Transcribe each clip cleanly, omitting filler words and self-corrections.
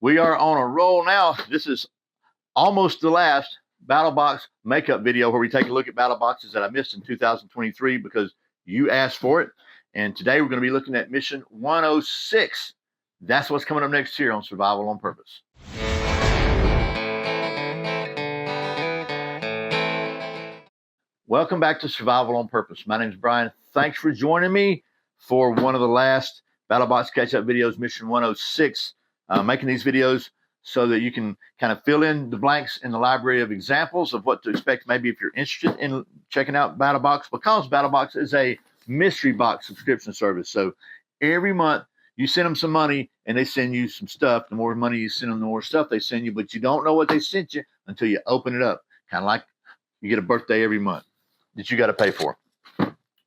We are on a roll now. This is almost the last Battlebox makeup video where we take a look at battle boxes that I missed in 2023 because you asked for it. And today we're going to be looking at mission 106. That's what's coming up next here on Survival on Purpose. Welcome back to Survival on Purpose. My name is Brian. Thanks for joining me for one of the last Battlebox catch-up videos, mission 106. Making these videos so that you can kind of fill in the blanks in the library of examples of what to expect maybe if you're interested in checking out Battlebox, because Battlebox is a mystery box subscription service. So every month you send them some money and they send you some stuff. The more money you send them, the more stuff they send you, but you don't know what they sent you until you open it up. Kind of like you get a birthday every month that you got to pay for.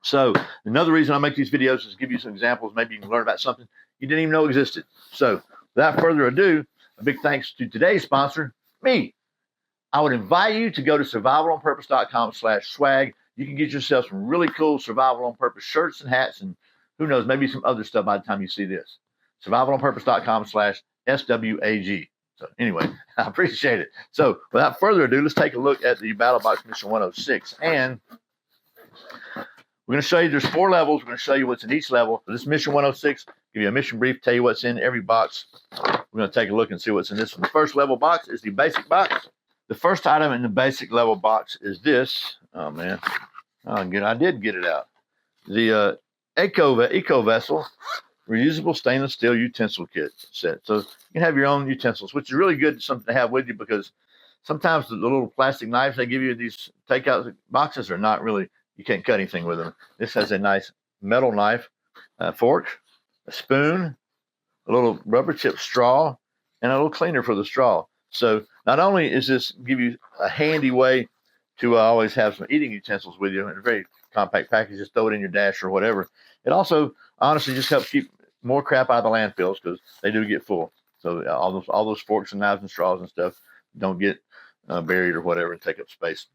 So another reason I make these videos is to give you some examples. Maybe you can learn about something you didn't even know existed. So without further ado, a big thanks to today's sponsor, me. I would invite you to go to survivalonpurpose.com/swag. You can get yourself some really cool Survival on Purpose shirts and hats, and who knows, maybe some other stuff by the time you see this. survivalonpurpose.com/SWAG. So anyway, I appreciate it. So without further ado, let's take a look at the Battlebox Mission 106. And we're going to show you there's 4 levels. We're going to show you what's in each level. For this mission 106, give you a mission brief, tell you what's in every box. We're going to take a look and see what's in this one. The first level box is the basic box. The first item in the basic level box is this. Oh, man. I did get it out. The Eco Vessel reusable stainless steel utensil kit set. So you can have your own utensils, which is really good, something to have with you, because sometimes the little plastic knives they give you in these takeout boxes are not really, you can't cut anything with them. This has a nice metal knife, fork, a spoon, a little rubber tip straw, and a little cleaner for the straw. So not only is this give you a handy way to always have some eating utensils with you in a very compact package, just throw it in your dash or whatever. It also honestly just helps keep more crap out of the landfills because they do get full. So all those forks and knives and straws and stuff don't get buried or whatever and take up space.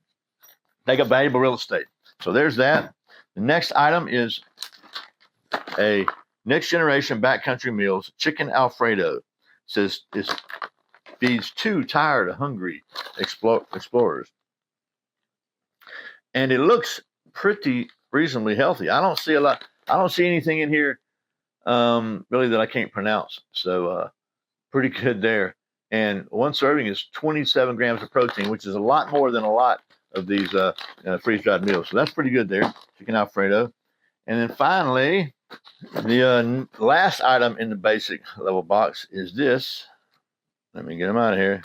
Take up valuable real estate. So there's that. The next item is a next generation backcountry meals chicken Alfredo. It says this feeds 2 tired, hungry explorers, and it looks pretty reasonably healthy. I don't see a lot. I don't see anything in here really that I can't pronounce. So pretty good there. And one serving is 27 grams of protein, which is a lot more than a lot of these freeze-dried meals. So that's pretty good there, chicken Alfredo. And then finally, the last item in the basic level box is this. Let me get them out of here.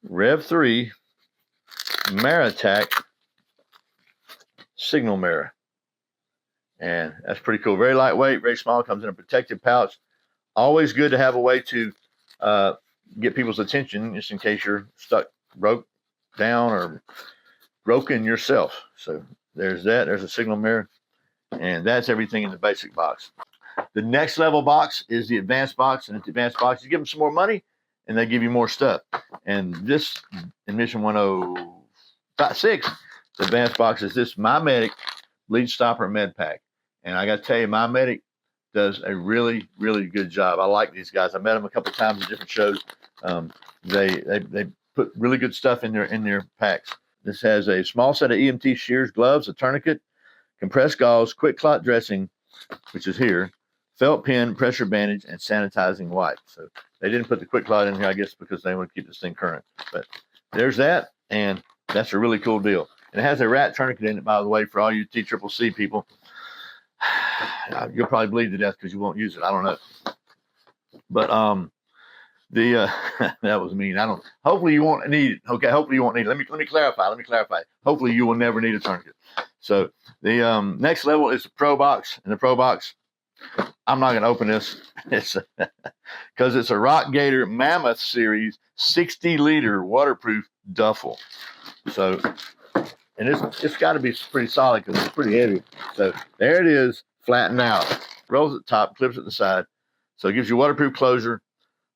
Rev 3 Maritac signal mirror. And that's pretty cool. Very lightweight, very small. Comes in a protected pouch. Always good to have a way to get people's attention just in case you're stuck, broke down, or broken yourself. So there's that. There's a signal mirror. And that's everything in the basic box. The next level box is the advanced box. And at the advanced box, you give them some more money and they give you more stuff. And this, in mission 106, the advanced box is this My Medic Bleed Stopper Med Pack. And I got to tell you, My Medic does a really, really good job. I like these guys. I met them a couple of times at different shows. They put really good stuff in their packs. This has a small set of EMT shears, gloves, a tourniquet, compressed gauze, quick clot dressing, which is here, felt pen, pressure bandage, and sanitizing wipe. So they didn't put the quick clot in here, I guess, because they want to keep this thing current. But there's that, and that's a really cool deal. And it has a rat tourniquet in it, by the way, for all you TCCC people. You'll probably bleed to death because you won't use it. I don't know. But that was mean. Hopefully you won't need it. Okay, hopefully you won't need it. Let me clarify. Hopefully you will never need a tourniquet. So the next level is the Pro Box. And the Pro Box, I'm not going to open this. It's because it's a Rock Gator Mammoth Series 60-liter waterproof duffel. So, and it's got to be pretty solid because it's pretty heavy. So there it is, flattened out. Rolls at the top, clips at the side. So it gives you waterproof closure.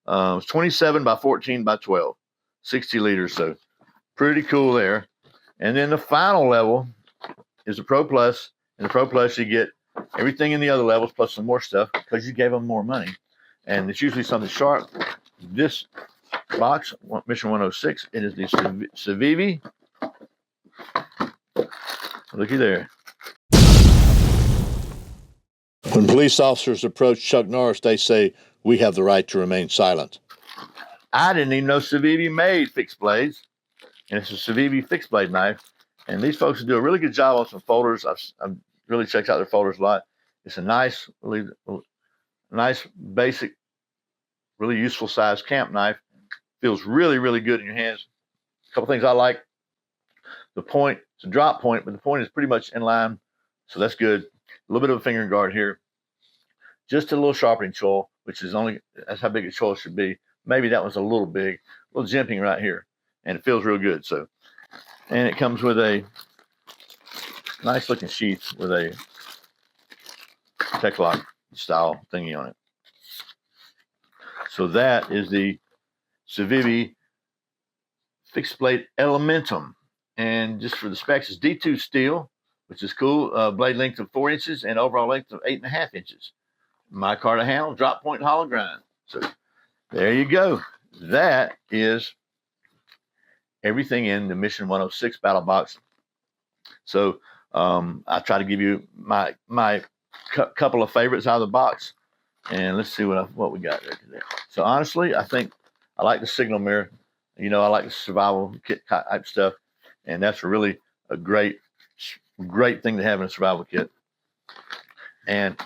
It's 27 by 14 by 12, 60 liters. So pretty cool there. And then the final level is the Pro Plus. In the Pro Plus, you get everything in the other levels plus some more stuff because you gave them more money. and it's usually something sharp. This box, Mission 106, it is the Civivi. Looky there. When police officers approach Chuck Norris, they say, "We have the right to remain silent." I didn't even know Civivi made fixed blades, and it's a Civivi fixed blade knife. And these folks do a really good job on some folders. I've really checked out their folders a lot. It's a nice, really nice, basic, really useful size camp knife. Feels really, really good in your hands. A couple things I like. The point, it's a drop point, but the point is pretty much in line, so that's good. A little bit of a finger guard here. Just a little sharpening choil, which is that's how big a choil should be. Maybe that one's a little big, a little jimping right here, and it feels real good. So, and it comes with a nice looking sheath with a Tech-Lock style thingy on it. So that is the Civivi fixed blade Elementum, and just for the specs, it's D2 steel, which is cool. Blade length of 4 inches and overall length of 8.5 inches. Micarta handle, drop point, hollow grind. So there you go. That is everything in the Mission 106 battle box. So I try to give you my couple of favorites out of the box, and let's see what we got there today. So honestly, I think I like the signal mirror. You know, I like the survival kit type stuff, and that's really a great thing to have in a survival kit. And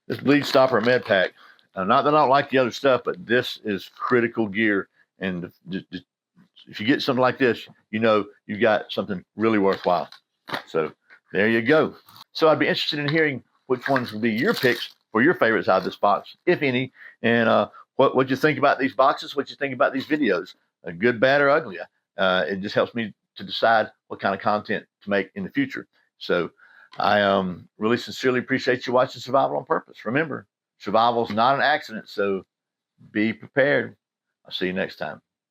this bleed stopper med pack. Not that I don't like the other stuff, but this is critical gear. And if you get something like this, you know you've got something really worthwhile. So there you go. So I'd be interested in hearing which ones would be your picks for your favorites out of this box, if any. And what you think about these boxes, what you think about these videos, good, bad, or ugly. It just helps me to decide what kind of content to make in the future. So I really sincerely appreciate you watching Survival on Purpose. Remember, survival is not an accident, so be prepared. I'll see you next time.